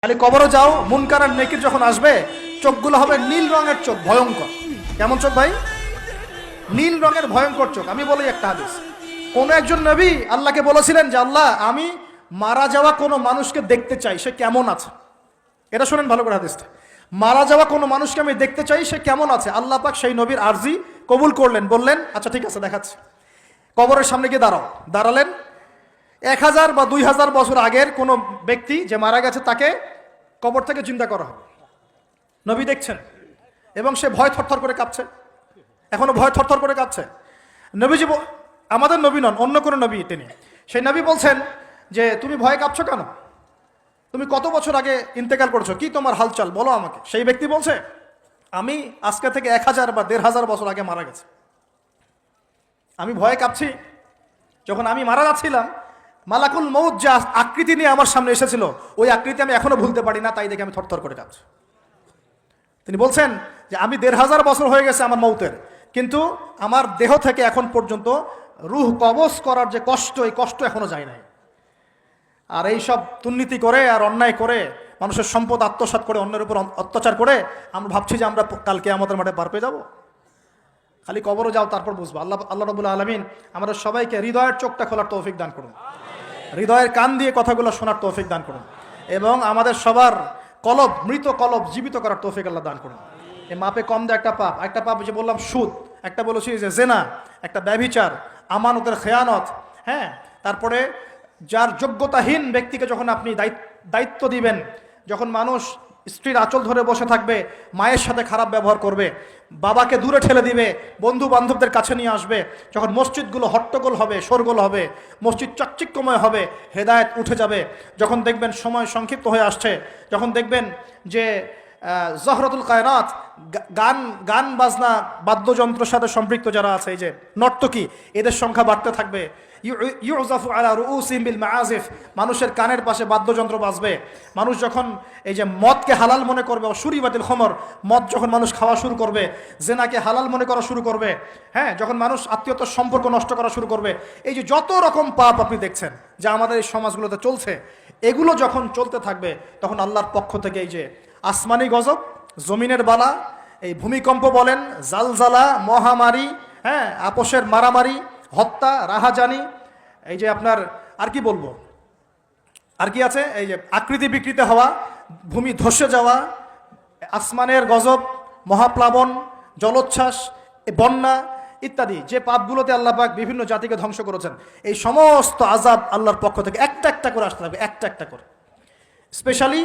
খালি কবরে যাও, মুনকার আর নেকির যখন আসবে চোখগুলো হবে নীল রঙের চোখ, ভয়ঙ্কর। কেমন চোখ ভাই? নীল রঙের ভয়ঙ্কর চোখ। আমি বলি একটা হাদিস, কোন একজন নবী আল্লাহকে বলেছিলেন যে আল্লাহ, আমি মারা যাওয়া কোনো মানুষকে দেখতে চাই, সে কেমন আছে। এটা শোনেন ভালো করে হাদিসটা। মারা যাওয়া কোনো মানুষকে আমি দেখতে চাই, সে কেমন আছে। আল্লাহ পাক সেই নবীর আরজি কবুল করলেন, বললেন আচ্ছা ঠিক আছে দেখাচ্ছি। কবরের সামনে গিয়ে দাঁড়ালেন। 1000 বা 2000 বছর আগের কোনো ব্যক্তি যে মারা গেছে তাকে কবর থেকে চিন্তা করা হবে। নবী দেখছেন এবং সে ভয় থরথর করে কাঁপছে, এখনো ভয় থরথর করে কাঁপছে। নবীজি, আমাদের নবী নন, অন্য কোনো নবী তিনি, সেই নবী বলছেন যে তুমি ভয় কাঁপছো কেন? তুমি কত বছর আগে ইন্তেকাল করছো, কি তোমার হালচাল বলো আমাকে। সেই ব্যক্তি বলছে আমি আজকে থেকে 1000 বা 1500 বছর আগে মারা গেছে। আমি ভয়ে কাঁপছি। যখন আমি মারা যাচ্ছিলাম, মালাকুল মউত যা আকৃতি নিয়ে আমার সামনে এসেছিল, ওই আকৃতি আমি এখনো ভুলতে পারি না, তাই দেখে আমি থরথর করে কাঁপছি। তিনি বলছেন যে আমি 1500 বছর হয়ে গেছে আমার মউতের, কিন্তু আমার দেহ থেকে এখন পর্যন্ত রূহ কবজ করার যে কষ্ট, এই কষ্ট এখনো যায় নাই। আর এই সব দুর্নীতি করে আর অন্যায় করে মানুষের সম্পদ আত্মসাৎ করে অন্যের উপর অত্যাচার করে আমরা ভাবছি যে আমরা কালকে আমাদের মাঠে পার পেয়ে যাবো। খালি কবরও যাও, তারপর বুঝবো। আল্লাহ রাব্বুল আলামিন আমাদের সবাইকে হৃদয়ের চোখটা খোলার তৌফিক দান করুন, হৃদয়ের কান দিয়ে কথাগুলো শোনার তৌফিক দান করুন, এবং আমাদের সবার কলব, মৃত কলব জীবিত করার তৌফিক আল্লাহ দান করুন। এই মাপে কম দেয় একটা পাপ যে বললাম সুদ, একটা বলেছি যে জেনা, একটা ব্যভিচার, আমানতের খেয়ানত, হ্যাঁ। তারপরে যার যোগ্যতাহীন ব্যক্তিকে যখন আপনি দায়িত্ব দিবেন, যখন মানুষ স্ত্রীর আঁচল ধরে বসে থাকবে, মায়ের সাথে খারাপ ব্যবহার করবে, বাবাকে দূরে ঠেলে দিবে, বন্ধু বান্ধবদের কাছে নিয়ে আসবে, যখন মসজিদগুলো হট্টগোল হবে, শোরগোল হবে, মসজিদ চাকচিক্যময় হবে, হেদায়েত উঠে যাবে, যখন দেখবেন সময় সংক্ষিপ্ত হয়ে আসছে, যখন দেখবেন যে জহরতুল কায়নাত, গান বাজনা বাদ্যযন্ত্রের সাথে সম্পৃক্ত যারা আছে, এই যে নর্তকী, এদের সংখ্যা বাড়তে থাকবে। ইউজাফু আলা রুউসিহিম বিল মাআজিফ, মানুষের কানের পাশে বাদ্যযন্ত্র বাজবে। মানুষ যখন এই যে মদকে হালাল মনে করবে, শুরিবাতিল খমর, মদ যখন মানুষ খাওয়া শুরু করবে, জেনাকে হালাল মনে করা শুরু করবে, হ্যাঁ, যখন মানুষ আত্মীয়তার সম্পর্ক নষ্ট করা শুরু করবে, এই যে যত রকম পাপ আপনি দেখছেন যা আমাদের এই সমাজগুলোতে চলছে, এগুলো যখন চলতে থাকবে, তখন আল্লাহর পক্ষ থেকে এই যে আসমানি গজব, জমিনের বালা, এই ভূমিকম্প বলেন, জালজালা, মহামারী, হ্যাঁ, আপোষের মারামারি, হত্যা, রাহাজানি, এই যে আপনার আর কি বলবো, আর কি আছে, এই যে আকৃতি বিকৃতি হওয়া, ভূমি ধসে যাওয়া, আসমানের গজব, মহাপ্লাবন, জলোচ্ছ্বাস, বন্যা ইত্যাদি, যে পাপগুলোতে আল্লাহ পাক বিভিন্ন জাতিকে ধ্বংস করেছেন, এই সমস্ত আযাব আল্লাহর পক্ষ থেকে একটা একটা করে আসতে থাকবে, একটা একটা করে। স্পেশালি